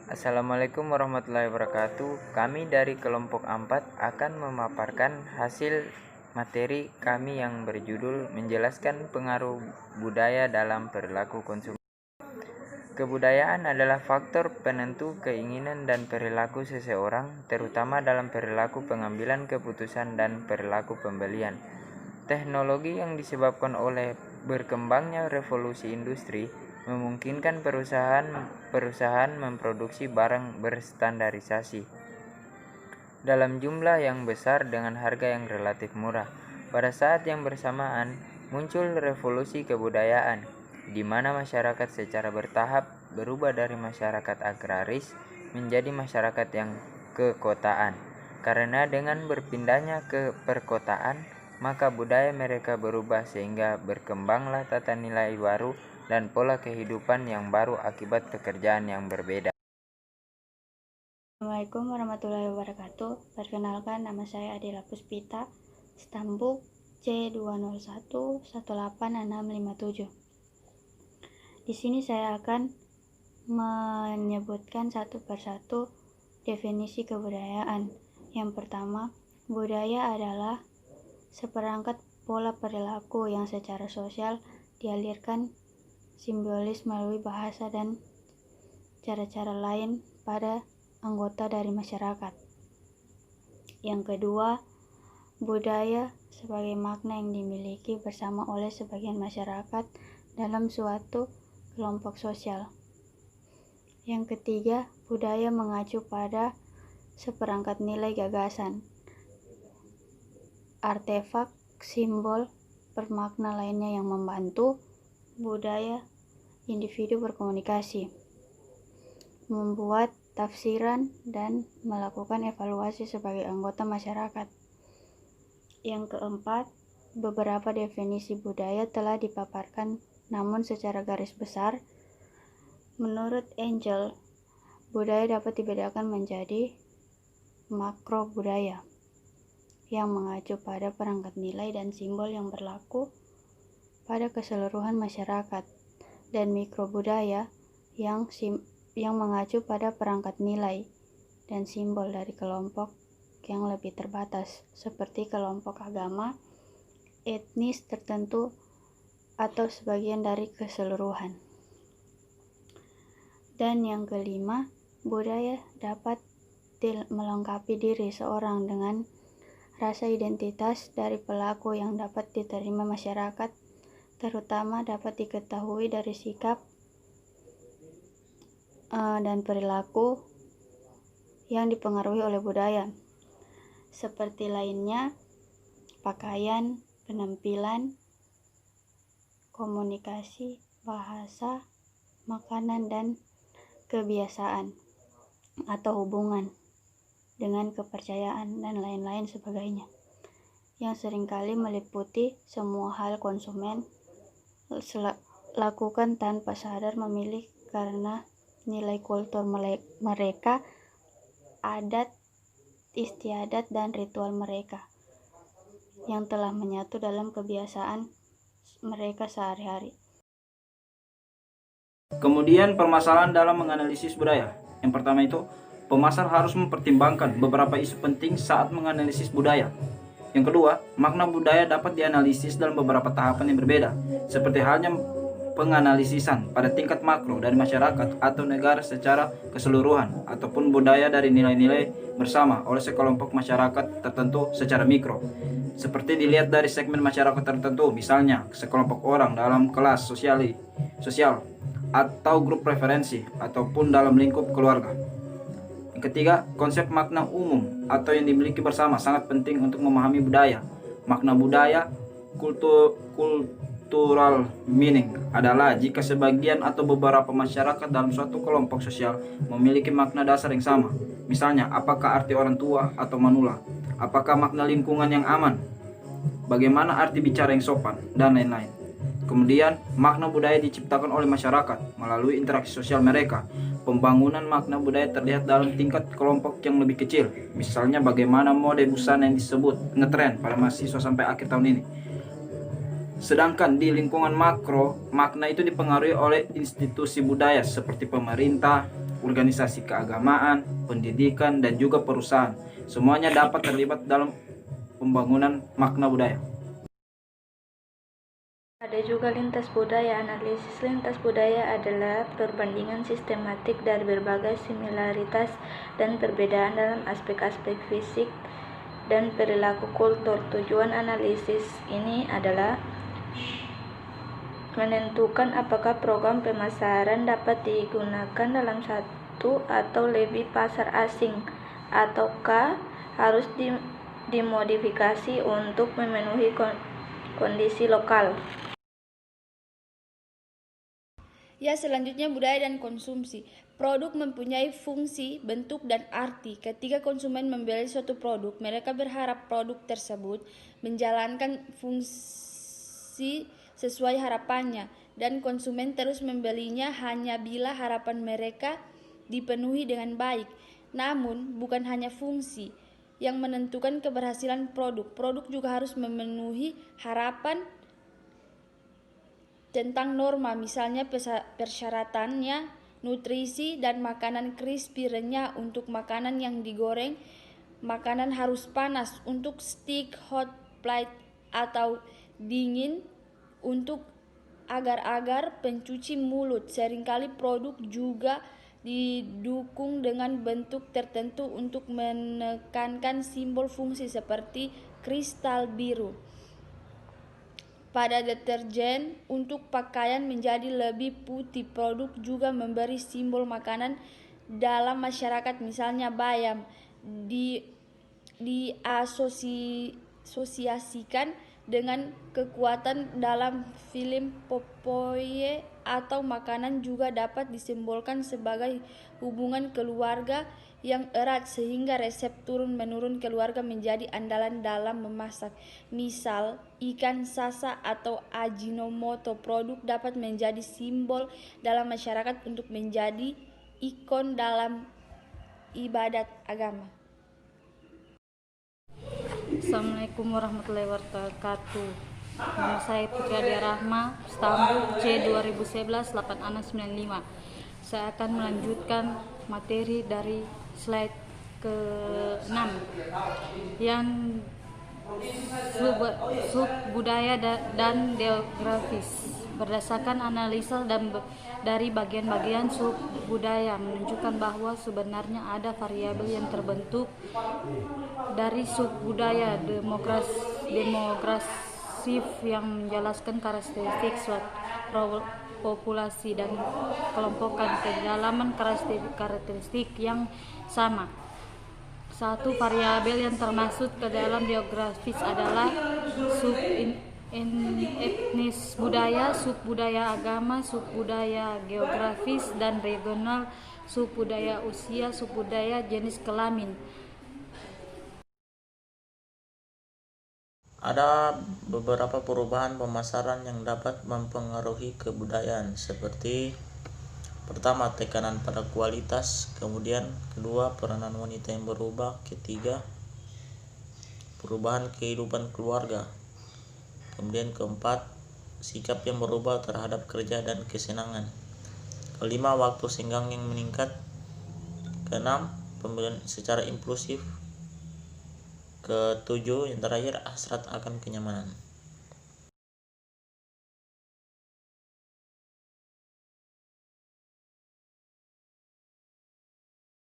Assalamualaikum warahmatullahi wabarakatuh. Kami dari kelompok 4 akan memaparkan hasil materi kami yang berjudul menjelaskan pengaruh budaya dalam perilaku konsumen. Kebudayaan adalah faktor penentu keinginan dan perilaku seseorang, terutama dalam perilaku pengambilan keputusan dan perilaku pembelian. Teknologi yang disebabkan oleh berkembangnya revolusi industri memungkinkan perusahaan memproduksi barang berstandarisasi dalam jumlah yang besar dengan harga yang relatif murah. Pada saat yang bersamaan, muncul revolusi kebudayaan, di mana masyarakat secara bertahap berubah dari masyarakat agraris menjadi masyarakat yang kekotaan. Karena dengan berpindahnya ke perkotaan, maka budaya mereka berubah sehingga berkembanglah tata nilai baru dan pola kehidupan yang baru akibat pekerjaan yang berbeda. Assalamualaikum warahmatullahi wabarakatuh. Perkenalkan, nama saya Adela Puspita, stambuk C201186657. Di sini saya akan menyebutkan satu persatu definisi kebudayaan. Yang pertama, budaya adalah seperangkat pola perilaku yang secara sosial dialirkan simbolis melalui bahasa dan cara-cara lain pada anggota dari masyarakat. Yang kedua, budaya sebagai makna yang dimiliki bersama oleh sebagian masyarakat dalam suatu kelompok sosial. Yang ketiga, budaya mengacu pada seperangkat nilai gagasan, artefak, simbol, bermakna lainnya yang membantu budaya individu berkomunikasi, membuat tafsiran, dan melakukan evaluasi sebagai anggota masyarakat. Yang keempat, beberapa definisi budaya telah dipaparkan, namun secara garis besar, menurut Angel, budaya dapat dibedakan menjadi makro budaya yang mengacu pada perangkat nilai dan simbol yang berlaku pada keseluruhan masyarakat, dan mikro budaya yang mengacu pada perangkat nilai dan simbol dari kelompok yang lebih terbatas, seperti kelompok agama, etnis tertentu, atau sebagian dari keseluruhan. Dan yang kelima, budaya dapat melengkapi diri seorang dengan rasa identitas dari pelaku yang dapat diterima masyarakat, terutama dapat diketahui dari sikap dan perilaku yang dipengaruhi oleh budaya, seperti lainnya pakaian, penampilan, komunikasi, bahasa, makanan, dan kebiasaan atau hubungan dengan kepercayaan dan lain-lain sebagainya, yang seringkali meliputi semua hal konsumen lakukan tanpa sadar memilih karena nilai kultur mereka, adat istiadat, dan ritual mereka yang telah menyatu dalam kebiasaan mereka sehari-hari. Kemudian permasalahan dalam menganalisis budaya. Yang pertama itu, pemasar harus mempertimbangkan beberapa isu penting saat menganalisis budaya. Yang kedua, makna budaya dapat dianalisis dalam beberapa tahapan yang berbeda, seperti halnya penganalisisan pada tingkat makro dari masyarakat atau negara secara keseluruhan, ataupun budaya dari nilai-nilai bersama oleh sekelompok masyarakat tertentu secara mikro, seperti dilihat dari segmen masyarakat tertentu, misalnya sekelompok orang dalam kelas sosial atau grup preferensi, ataupun dalam lingkup keluarga. Yang ketiga, konsep makna umum atau yang dimiliki bersama sangat penting untuk memahami budaya. Makna budaya, cultural meaning, adalah jika sebagian atau beberapa masyarakat dalam suatu kelompok sosial memiliki makna dasar yang sama. Misalnya, apakah arti orang tua atau manula? Apakah makna lingkungan yang aman? Bagaimana arti bicara yang sopan? Dan lain-lain. Kemudian, makna budaya diciptakan oleh masyarakat melalui interaksi sosial mereka. Pembangunan makna budaya terlihat dalam tingkat kelompok yang lebih kecil. Misalnya bagaimana mode busana yang disebut ngetren pada mahasiswa sampai akhir tahun ini. Sedangkan di lingkungan makro, makna itu dipengaruhi oleh institusi budaya seperti pemerintah, organisasi keagamaan, pendidikan, dan juga perusahaan. Semuanya dapat terlibat dalam pembangunan makna budaya. Ada juga lintas budaya. Analisis lintas budaya adalah perbandingan sistematik dari berbagai similaritas dan perbedaan dalam aspek-aspek fisik dan perilaku kultur. Tujuan analisis ini adalah menentukan apakah program pemasaran dapat digunakan dalam satu atau lebih pasar asing, ataukah harus dimodifikasi untuk memenuhi kondisi lokal. Ya, selanjutnya budaya dan konsumsi. Produk mempunyai fungsi, bentuk, dan arti. Ketika konsumen membeli suatu produk, mereka berharap produk tersebut menjalankan fungsi sesuai harapannya, dan konsumen terus membelinya hanya bila harapan mereka dipenuhi dengan baik. Namun, bukan hanya fungsi yang menentukan keberhasilan produk. Produk juga harus memenuhi harapan tentang norma, misalnya persyaratannya, nutrisi, dan makanan crispy renyah untuk makanan yang digoreng, makanan harus panas untuk steak hot plate atau dingin untuk agar-agar pencuci mulut. Seringkali produk juga didukung dengan bentuk tertentu untuk menekankan simbol fungsi seperti kristal biru. Pada deterjen untuk pakaian menjadi lebih putih, produk juga memberi simbol makanan dalam masyarakat, misalnya bayam diasosiasikan dengan kekuatan dalam film Popeye, atau makanan juga dapat disimbolkan sebagai hubungan keluarga yang erat sehingga resep turun-menurun keluarga menjadi andalan dalam memasak. Misal, ikan sasa atau Ajinomoto. Produk dapat menjadi simbol dalam masyarakat untuk menjadi ikon dalam ibadat agama. Assalamualaikum warahmatullahi wabarakatuh. Nama saya Putri Adia Rahma, Stambul C 2011 8695. Saya akan melanjutkan materi dari slide ke-6 yang sub budaya dan geografis. Berdasarkan analisa dari bagian-bagian sub budaya menunjukkan bahwa sebenarnya ada variabel yang terbentuk dari sub budaya demografis yang menjelaskan karakteristik suatu populasi dan kelompokan kedalaman karakteristik yang sama. Satu variabel yang termasuk ke dalam geografis adalah sub etnis budaya, sub budaya agama, sub budaya geografis dan regional, sub budaya usia, sub budaya jenis kelamin. Ada beberapa perubahan pemasaran yang dapat mempengaruhi kebudayaan, seperti pertama, tekanan pada kualitas, kemudian kedua, peranan wanita yang berubah, ketiga, perubahan kehidupan keluarga, kemudian keempat, sikap yang berubah terhadap kerja dan kesenangan, kelima, waktu senggang yang meningkat, keenam, pembelian secara impulsif, ketujuh, yang terakhir, hasrat akan kenyamanan.